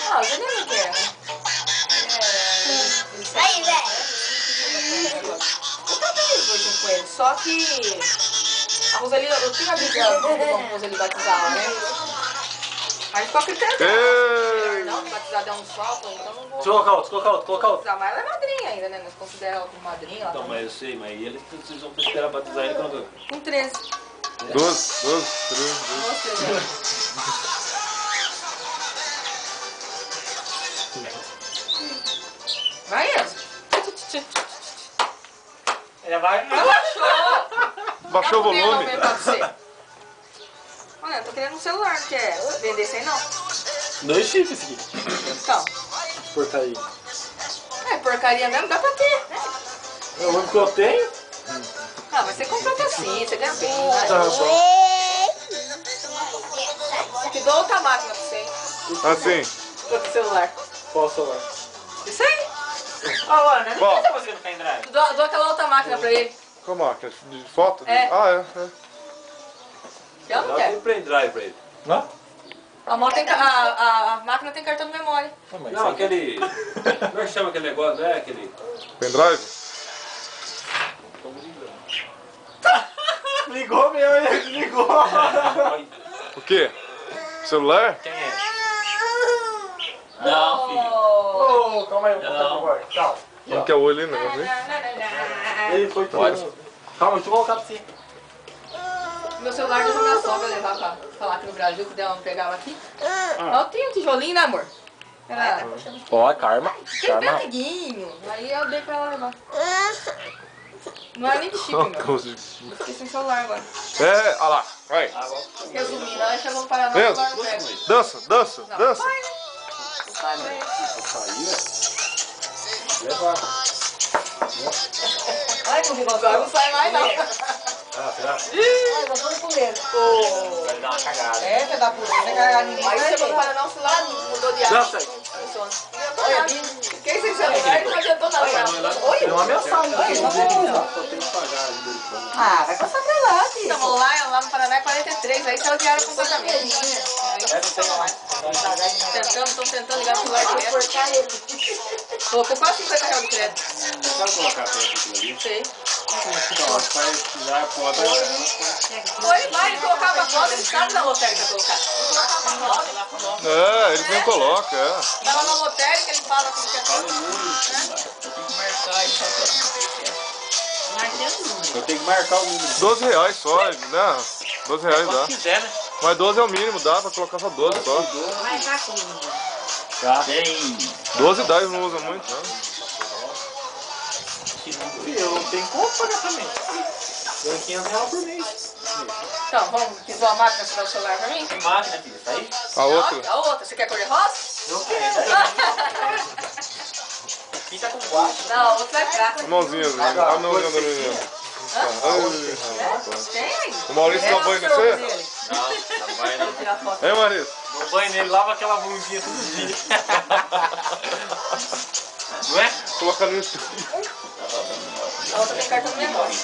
Ah, eu nem me quero. Aí, velho. Eu também vejo com ele, só que a Roseli, eu tinha avisado como a Roseli batizava, né? Aí ficou a critério dela. Não, batizada é um só, então não vou. Coloca outro. Mas ela é madrinha ainda, né? Nós consideramos ela como madrinha. Não, mas eu sei, mas eles precisam esperar batizar ele quando. Com 13. 12, 13. Vai, Enzo. Ela vai. Baixou o volume. Olha, eu tô querendo um celular, não quer vender sem não? 2 chips esse aqui. Então. Porcaria. É porcaria mesmo, dá pra ter, né? É o único que eu tenho. Ah, mas você completa assim, você ganha bem. Né? Tá bom. Te dou outra máquina pra você. Assim. Outro celular. Qual o celular? Isso aí? Ah, olha, né? Qual? Não tá fazendo pendrive. Dou aquela outra máquina pra ele. Qual máquina? De foto? É. Ah, é. Eu não Dá quero. um pendrive pra ele. Não? A máquina tem cartão de memória. Não, aquele. Como é que chama aquele negócio? Não é aquele. Pendrive? Ligou mesmo, ele desligou. O quê? Celular? Quem é? Não, filho. Oh. Calma aí, calma. Como que é o olho ali, negócio aí? Ele foi todo. Calma, deixa eu colocar pra você. Meu celular deixou minha sogra levar pra falar aqui no Brasil, que dela não pegava aqui. Eu tenho um tijolinho, né, amor? Ela Ó, karma. tem peguinho. Aí eu dei pra ela levar. Não é nem de chip, meu. Eu fiquei sem celular agora. É, olha lá. Vai. Resumindo, ela chegou para nós, Enzo. agora eu pego. Dança, dança, Não, dança. vai, né? Vai, vai. Ai, não vi agora não sai mais, não. Ah, será? Ai, nós vamos comer. Vai dar uma cagada. É, você dá por isso, né, cagar ninguém. Aí chegou no Paraná, o celular mudou de ar. Dança aí. Olha, fiquei sem celular e não adiantou nada. Oi? Tem uma mensagem aqui. Oi, tá Só tem que pagar ali. Ah, vai passar pra lá, filho. Estamos lá no Paraná é 43, aí saiu diário completamente. Aí não tem mais. Estamos tentando ligar no celular direto. Colocou quase 50 reais de crédito. Sabe colocar a frente aquilo ali? Sei. Então, vai precisar a foto. Ele vai colocar pra foto, ele sabe da lotérica colocar. Ele colocar pra foto. É, ele nem coloca, é. Vai lá na lotérica, ele fala como que é. Fala o número. Eu tenho que marcar o número. 12 reais só, né? 12 reais Quanto dá. quiser, né? Mas 12 é o mínimo, dá pra colocar só 12 só. Tá. Tem. 12 dá, não usa muito, né? Eu não tenho como pagar também. Ganho 500 reais por mês. Então, vamos, pisou a máquina, você dá o celular pra mim? Tem máquina, filho. Tá aí? A outra? A outra, você quer cor de rosa? Eu quero. Fica com 4. Não, a outra é prata. A mãozinha, a mãozinha da menina. Tem? O Maurício dá banho nesse? Não, não vai não. Tirar foto. Hein, Maurício? Dou banho nele, lava aquela bundinha todo dia. Não é? Coloca nisso. A outra tem cartão de memória.